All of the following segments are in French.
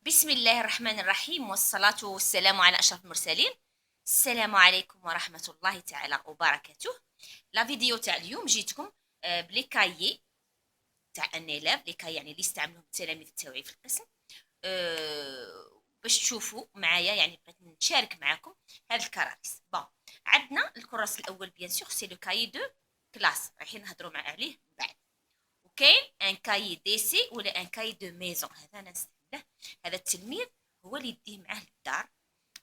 بسم الله الرحمن الرحيم والصلاة والسلام على أشرف المرسلين. السلام عليكم ورحمة الله تعالى وبركاته. لا فيديو تاع اليوم جيتكم بلي كايي تاع ان إيلاف، لي كاي يعني اللي يستعملوهم التلاميذ التوعي في القسم. باش تشوفوا معايا، يعني بغيت نشارك معاكم هاد الكراريس. بون، عندنا الكراس الاول بيان سور سي لو كاي دو كلاس، رايحين نهضروا عليه من بعد. وكاين ان كاي دي سي ولا ان كاي دو ميزون، هذا انا نستعمله. هذا التلميذ هو اللي يديه معاه للدار،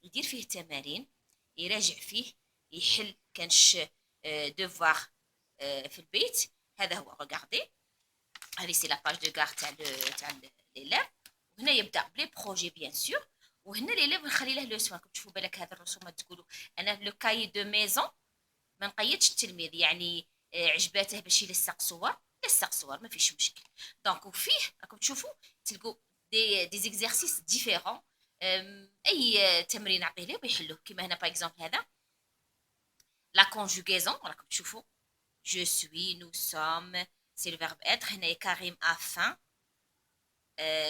يدير فيه تمارين، يراجع فيه، يحل كانش دوفوار في البيت. هذا هو. ريغاردي، هذه سي لا باج دو كار تاع ليلاف. وهنا يبدا بلي بروجي بيان سور. وهنا ليلاف نخلي له لو سوان. كنت تشوفوا بالك هذا الرسومات تقولوا انا لو كاي دو ميزون ما نقيدش التلميذ، يعني عجباته باش يلصق صور، لصق صور ما فيش مشكل. دونك وفيه راكم تشوفوا تلقوا دي زيكزارسيس ديفيرون. اي تمرين نعطيه له بيحلوه. كيما هنا باغ اكزومبل هذا لا كونجوغيزون، راكم تشوفوا je suis, nous sommes, c'est le verbe être. هنا كريم a faim,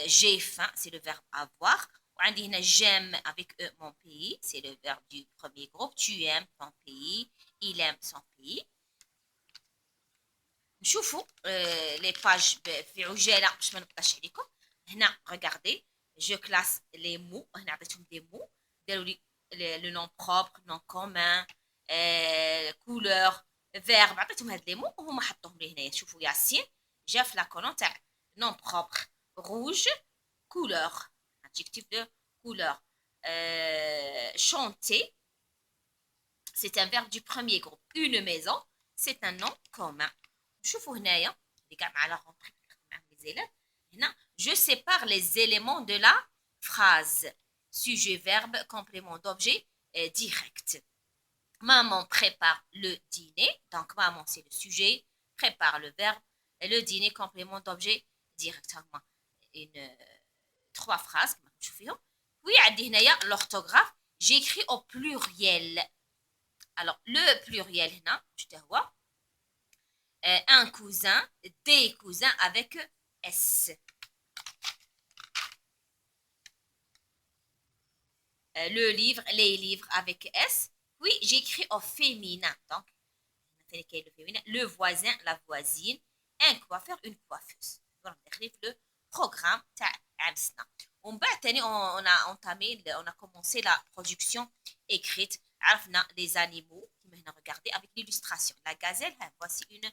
j'ai faim, c'est le verbe avoir. وعندي هنا j'aime avec eux mon pays, c'est le verbe du premier groupe. Tu aimes ton pays, il aime son pays. نشوفوا لي باج في عجاله باش ما نبقاش عليكم. هنا ريغاردي جو كلاس لي مو، هنا عطيتهم دي مو، داروا لي لو نون بروبر، نون كومون، كولور، فيرب. عطيتهم هاد لي مو وهما حطوهم لي هنايا. شوفوا ياسين جا في لا كولون تاع نون بروبر، روج كولور، adjectif de couleur. Chanter, c'est un verbe du premier groupe. Une maison, c'est un nom commun. شوفوا هنايا اللي كاع مع لا رونتري مع لي زيلات. هنا je sépare les éléments de la phrase. Sujet, verbe, complément d'objet direct. Maman prépare le dîner. Donc maman c'est le sujet, prépare le verbe, et le dîner complément d'objet direct. Une trois phrases كما تشوفيهم. Oui, عندي هنايا l'orthographe. J'écris au pluriel. Alors le pluriel هنا شتا هو un cousin, des cousins avec S. Le livre, les livres avec S. Puis j'écris au féminin. Donc, le féminin, le voisin, la voisine, un coiffeur, une coiffeuse. Donc, le programme on a entamé, on a commencé la production écrite. عرفنا les animaux. Regardez avec l'illustration. La gazelle, voici une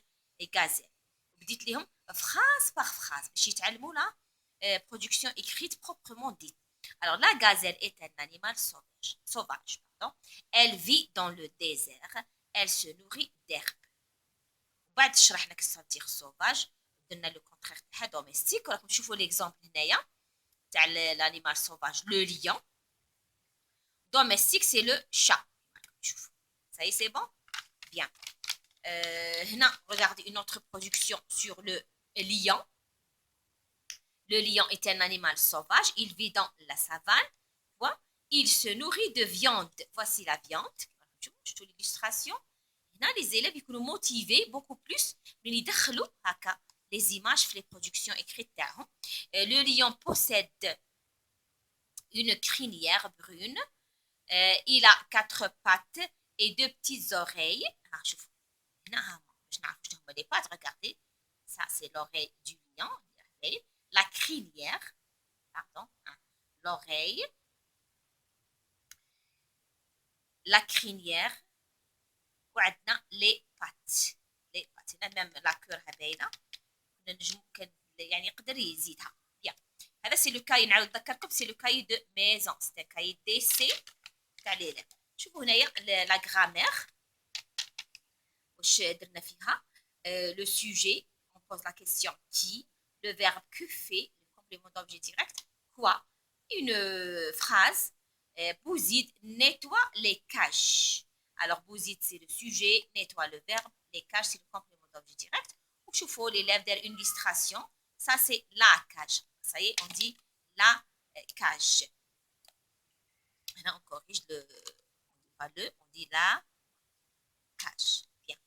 gazelle. بديت لهم phrase par phrase باش يتعلموا la production écrite proprement dite. Alors la gazelle est un animal sauvage, pardon. Elle vit dans le désert. Elle se nourrit d'herbe. وبعد شرحنا كالسنتيغ sauvage درنا لو كونترير تاعها دوميستيك. وراكم تشوفوا ليكزامبل هنايا تاع l'animal sauvage, le lion. Domestique, c'est le chat. Ça y est, c'est bon? Bien. Regardez une autre production sur le lion. Le lion est un animal sauvage. Il vit dans la savane. Il se nourrit de viande. Voici la viande. Je te l'illustration. Les élèves sont motivés beaucoup plus. Les images, les productions écrites. Le lion possède une crinière brune. Il a 4 pattes et 2 petites oreilles. Les pattes, regardez. Ça, c'est l'oreille du lion. La crinière, pardon, l'oreille, la crinière, وعندنا les pattes. Les pattes, même la queue هذينا يعني يقدر يزيدها. Bien. هذا سي لو كاي، نعاود نذكركم سي لو كاي دو ميزون، سي كاي دي سي تاع ليلى. شوفوا هنايا لا غرامير واش درنا فيها. لو سوجي on pose la question qui, le verbe que fait, le complément d'objet direct, quoi, une phrase. Bouzid nettoie les cages. Alors Bouzid c'est le sujet, nettoie le verbe, les cages c'est le complément d'objet direct. وشوفوا l'élève derrière une illustration, ça c'est la cage. Ça y est, on dit la cage. Maintenant on corrige le, on dit pas le, on dit la cage. Bien.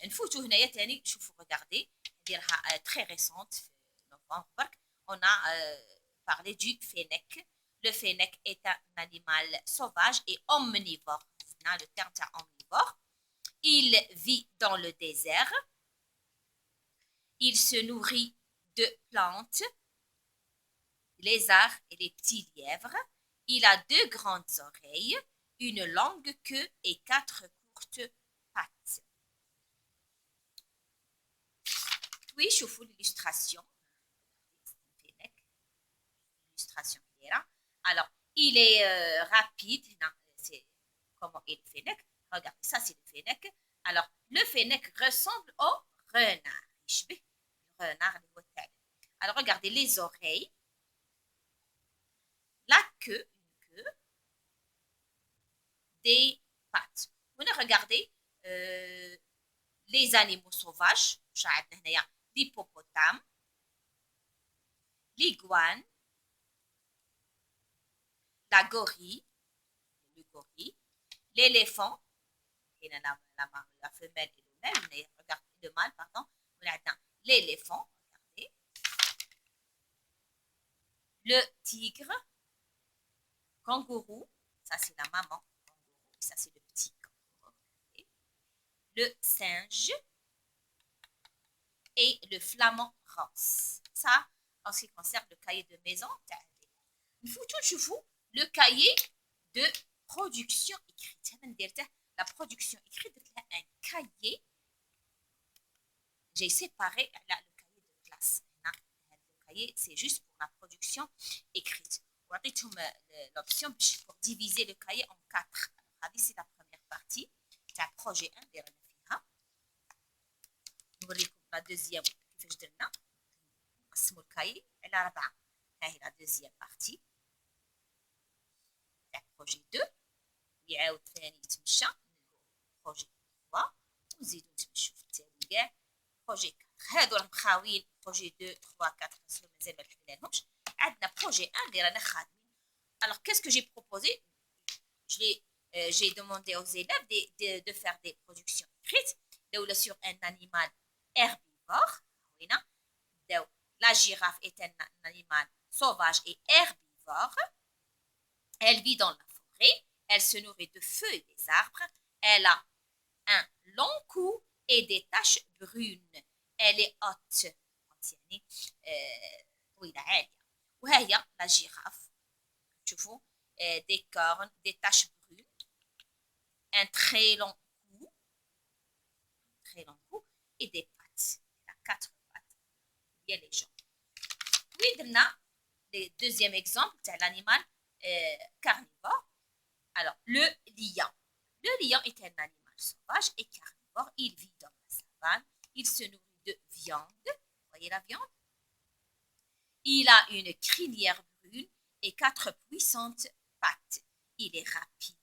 نفوتوا هنايا تاني شوفوا regardez نديرها très récente في نوفمبر. On a parler du fennec. Le fennec est un animal sauvage et omnivore. Le terme est omnivore. Il vit dans le désert. Il se nourrit de plantes, lézards et les petits lièvres. Il a 2 grandes oreilles, une longue queue et 4 courtes pattes. Oui, شوفوا l'illustration. Illustration claire. Alors, il est rapide. C'est comment est le fennec. Regardez, ça c'est le fennec. Alors, le fennec ressemble au renard. يشبه renard. Alors, regardez les oreilles. La queue, une queue, des pattes. Regardez les animaux sauvages. L'hippopotame, l'iguane, la gorille, le gorille, l'éléphant, la femelle et le mâle, regardez le mâle, pardon, l'éléphant, regardez, le tigre, kangourou, ça c'est la maman, ça c'est le petit kangourou, le singe et le flamand rose. Ça, en ce qui concerne le cahier de maison, le cahier de production écrite. La production écrite, un cahier. J'ai séparé le cahier de classe. Le cahier, c'est juste pour la production écrite. L'option pour diviser le cahier en 4. C'est la première partie. C'est un projet 1. La deuxième, كيفاش درنا نقسموا الكاي على 4. ها هي لا دوزيام بارتي تاع بروجي 2 يعاود ثاني يتمشى بروجي 3 ونزيدو نتمشوا في التالي كاع بروجي 4. هادو راهم خاويين بروجي 2 3 4 5 مازال ما حليناهمش. عندنا بروجي 1 اللي رانا خادمين. Alors qu'est-ce que j'ai proposé? J'ai demandé aux élèves de faire des productions écrites sur un animal herbivore. La girafe est un animal sauvage et herbivore. Elle vit dans la forêt. Elle se nourrit de feuilles des arbres. Elle a un long cou et des taches brunes. Elle est haute. وهي la girafe. تشوفوا des cornes, des taches brunes, un très long cou et des pattes. Il a 4 pattes. Il y a les jambes. Oui, le deuxième exemple, c'est l'animal carnivore. Alors, le lion. Le lion est un animal sauvage et carnivore. Il vit dans la savane. Il se nourrit de viande. Vous voyez la viande? Il a une crinière brune et 4 puissantes pattes. Il est rapide.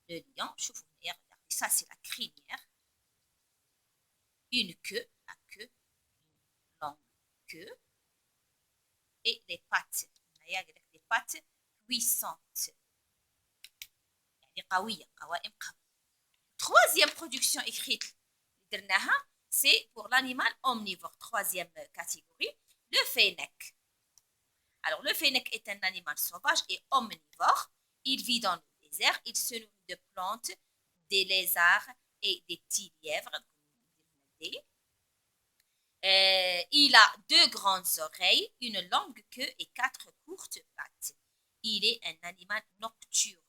Le lion, regardez, ça c'est la crinière. Une queue, la queue, une longue queue. Et les pattes. Les pattes puissantes. Troisième production écrite, c'est pour l'animal omnivore. Troisième catégorie, le fennec. Alors, le fennec est un animal sauvage et omnivore. Il vit dans le désert. Il se nourrit de plantes, des lézards et des petits lièvres. Il a 2 grandes oreilles, une longue queue et 4 courtes pattes. Il est un animal nocturne.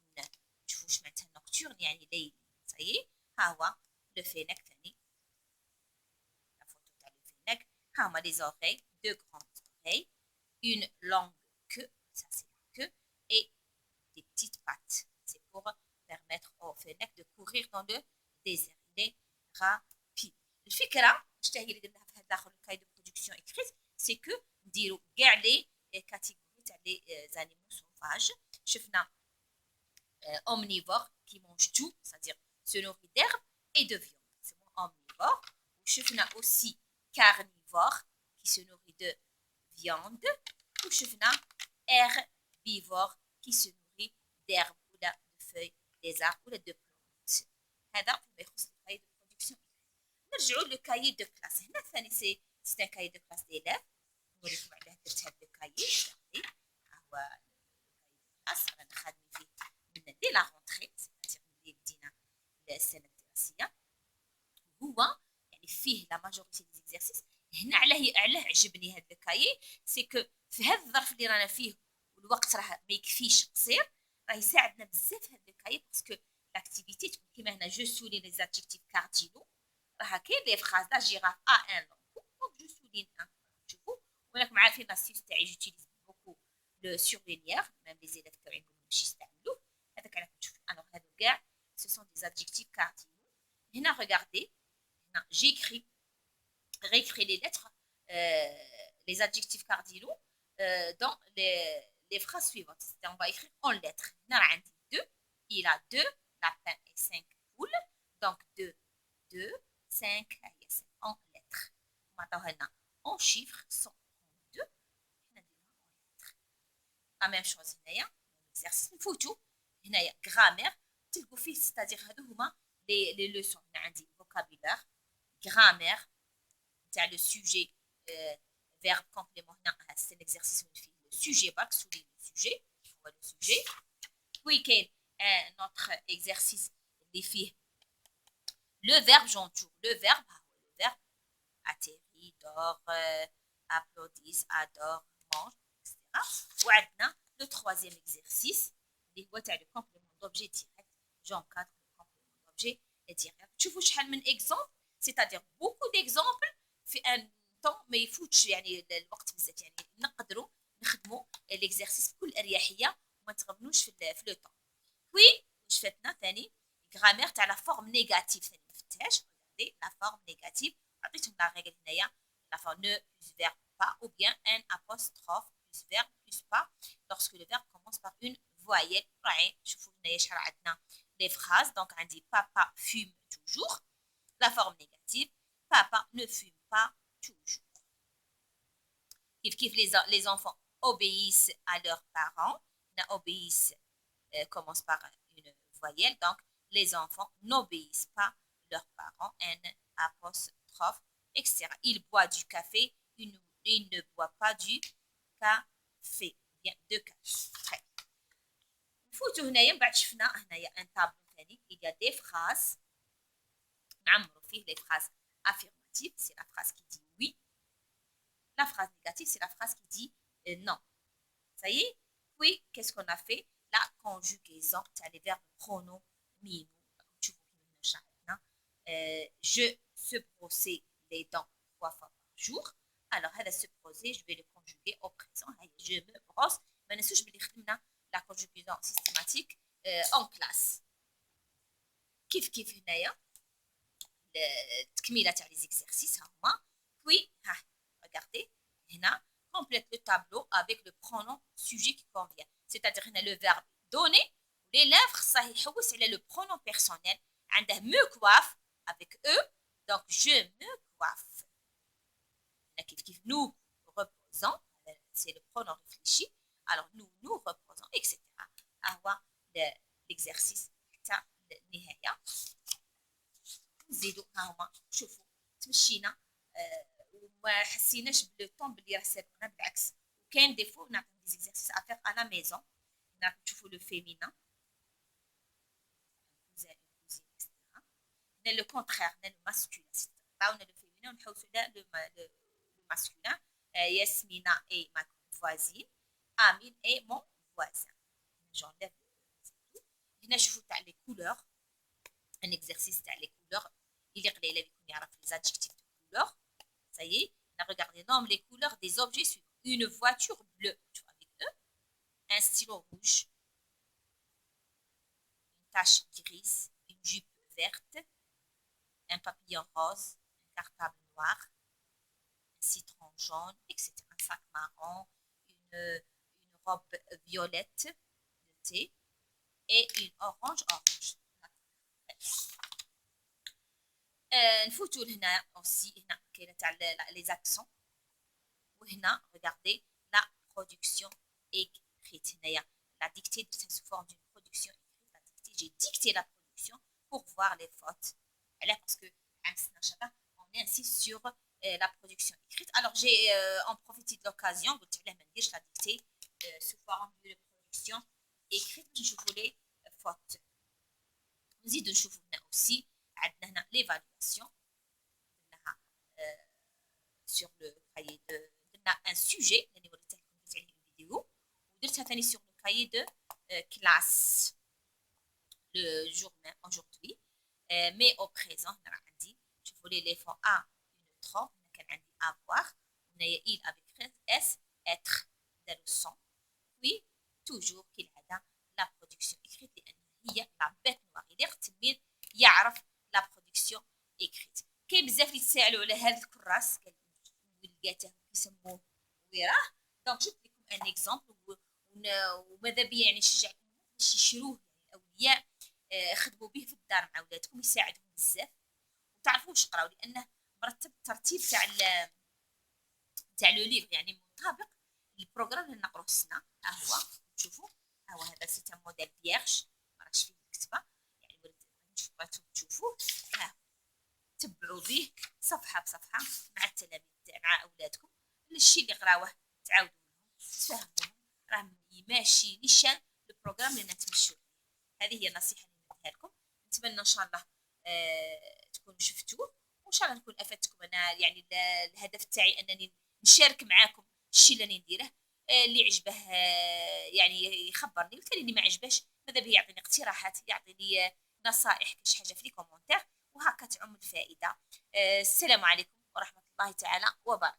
شوفوا واش معناتها nocturne يعني ليلي. Ça y est, ها هو le fennec تاني. La photo تاع le fennec. ها هما les oreilles, 2 grandes oreilles, une longue queue, ça c'est la queue, et des petites pattes. C'est pour permettre au fennec de courir dans le désert. Il est rapide. الفكرة شتا هي اللي درناها في داخل الكاي دو برودكسيون écrite, c'est que نديرو كاع لي كاتيجوري تاع لي زانيمو سوفاج. شفنا omnivore qui mange tout, c'est-à-dire se nourrit d'herbe et de viande. C'est bon, omnivore. وشفنا aussi carnivore qui se nourrit de viande. وشفنا herbivore qui se nourrit d'herbe ou de feuilles des arbres ou de plantes. هذا فيما يخص الكاي دو برودكسيون. نرجعوا للكاي دو كلاس. هنا ثاني سي ان كاي دو كلاس ديلاف. نوريكم علاه درت هاد علاه عجبني هذا الكايي سي كو في هذا الظرف اللي رانا فيه والوقت راه ما يكفيش قصير راه يساعدنا بزاف هذا الكايي باسكو لاكتيفيتي تكون كيما هنا جو سولين لي زادجيكتيف كاردينو راه كاين لي فراز لا جيراف ا ان لونغو دونك جو سولين ان شوفوا وراكم عارفين لاسيس تاعي جوتيليز بوكو لو سورلينيير ميم لي زيلاف تاعي باش يستعملوه هذاك راكم تشوفوا انا هادو كاع سو سون دي زادجيكتيف كاردينو هنا regardez هنا réécrit les lettres les adjectifs cardinaux dans les phrases suivantes. On va écrire en lettres. Il a deux lapins et 5 poules. Donc 2, 2, 5, en lettres. Maintenant, en chiffres, 132. La même chose, exercice photo. Grammaire. C'est-à-dire les leçons. Vocabulaire, grammaire, le sujet, verbe complément, c'est l'exercice où on fait le sujet, souligner le sujet, le sujet. Puis, notre exercice, les filles, le verbe, j'entoure, le verbe, atterrit, dort, applaudissent, adore, mange, etc. Ou le troisième exercice, les voix, le complément d'objet direct, j'encadre le complément d'objet direct. Tu vois, un exemple, c'est-à-dire beaucoup d'exemples في ان طون ما يفوتش يعني الوقت بزاف يعني نقدروا نخدموا ليكزارسيس بكل اريحيه وما نتغبنوش في لو طون وي واش فاتنا ثاني غرامير تاع لا فورم نيجاتيف ثاني ما فتهاش لا فورم نيجاتيف عطيتهم لا ريغل هنايا لا فورم نو بلس فيرب با ou bien un apostrophe plus verbe plus pas lorsque le verbe commence par une voyelle راعي شوفوا هنايا شحال عندنا لي فراز دونك عندي papa fume toujours la forme négative papa ne fume pas toujours. Les enfants obéissent à leurs parents. Obéissent commence par une voyelle. Donc, les enfants n'obéissent pas leurs parents. Un apostrophe, etc. Il boit du café. Il ne boit pas du café. Bien, de café. Très bien. نفوتوا هنايا بعد شفنا هنايا un tableau ثاني. Il y a des phrases. نعمروا فيه les phrases affirmatives. C'est la phrase qui dit oui. La phrase négative, c'est la phrase qui dit non. Ça y est? Puis, qu'est-ce qu'on a fait? La conjugaison, c'est les verbes pronoms, mimo. Je se brosser les dents 3 fois par jour. Alors, هذا se brosser, je vais le conjuguer au présent. Je me brosse. ما ننسوش بلي خدمنا la conjugaison systématique en classe. كيف هنايا التكميله تاع les exercices هما. Puis, regardez, complète le tableau avec le pronom sujet qui convient. C'est-à-dire le verbe donner, les lèvres, c'est le pronom personnel. Me coiffe avec eux, donc je me coiffe. Nous reposons, c'est le pronom réfléchi. Alors nous reposons, etc. Avoir l'exercice النهاية. نزيدو ها هما شوفوا تمشينا وما حسيناش بلو طون بلي راه سابقنا بالعكس وكاين دي فو نعطيو دي زيكزارسيس افير ا لا ميزون نعرفوا تشوفوا لو فيمينا لو كونترير لو ماسكولين عاونا لو فيمينا ونحوسوا لو ماسكولين ياسمينة اي ما فوازين امين اي مون فوازان جونليف هنا شوفوا تاع لي كولور ان اكزرسيس تاع لي كولور اللي قليله بيكون يعرف لي زادجيكتيف دو كولور. Ça y est, on a regardé les couleurs des objets suivants. Une voiture bleue, tu vois, avec eux. Un stylo rouge. Une tache grise. Une jupe verte. Un papillon rose. Un cartable noir. Un citron jaune, etc. Un sac marron. Une robe violette de thé. Et une orange. نفوتوا لهنا aussi هنا كاينه تاع les accents وهنا regardez la production écrite هنايا la dictée sous forme d'une production écrite la dictée j'ai dicté la production pour voir les fautes là parce que on est ainsi sur la production écrite alors j'ai en profité de l'occasion قلت علاه ما نديرش la dictée sous forme de production écrite باش نشوفوا les fautes نزيدوا نشوفوا هنا aussi عندنا هنا l'évaluation sur le كاي دو درنا ان سوجي اللي وريته لكم درت عليه الفيديو ودرتها ثاني سور لو كاي دو كلاس لو جور ميم اجوردي مي او بريزون هنا راه عندي شوفوا لي لي فون ا اون ترو هنا كان عندي افوار هنايا il avec اس être داروا سون وي توجور كالعاده لا برودكسيون اكريت لان هي لا بيت نوار يدير التلميذ يعرف لا برودكسيون اكريت. كاين بزاف اللي تسالوا على هذا الكراس ولقاته كيسموه ويراه دونك جبت لكم ان اكزومبل وماذا بيا يعني نشجعكم باش يشروه يعني الاولياء خدموا به في الدار مع ولادكم يساعدهم بزاف وتعرفوا واش تقراو لانه مرتب الترتيب تاع لو ليفر يعني مطابق البروغرام اللي نقروه السنه. ها هو تشوفوا ها هو هذا سي ان موديل فيرج ما راهش فيه الكتبه يعني بغيتو تشوفوه ها تبعوا به صفحه بصفحه مع التلاميذ مع اولادكم الشيء اللي قراوه تعاودوا لهم تفهموه راه ماشي نيشان البروغرام اللي نتمشوا. هذه هي النصيحه اللي نديها لكم نتمنى ان شاء الله تكونوا شفتوه وان شاء الله نكون افدتكم. انا يعني الهدف تاعي انني نشارك معاكم الشيء اللي نديره اللي عجبه يعني يخبرني والثاني اللي ما عجبهش ماذا بيه يعطيني اقتراحات يعطيني نصائح كاش حاجه في لي كومونتير وهكا تعم الفائده. السلام عليكم ورحمه الله تعالى وبركاته.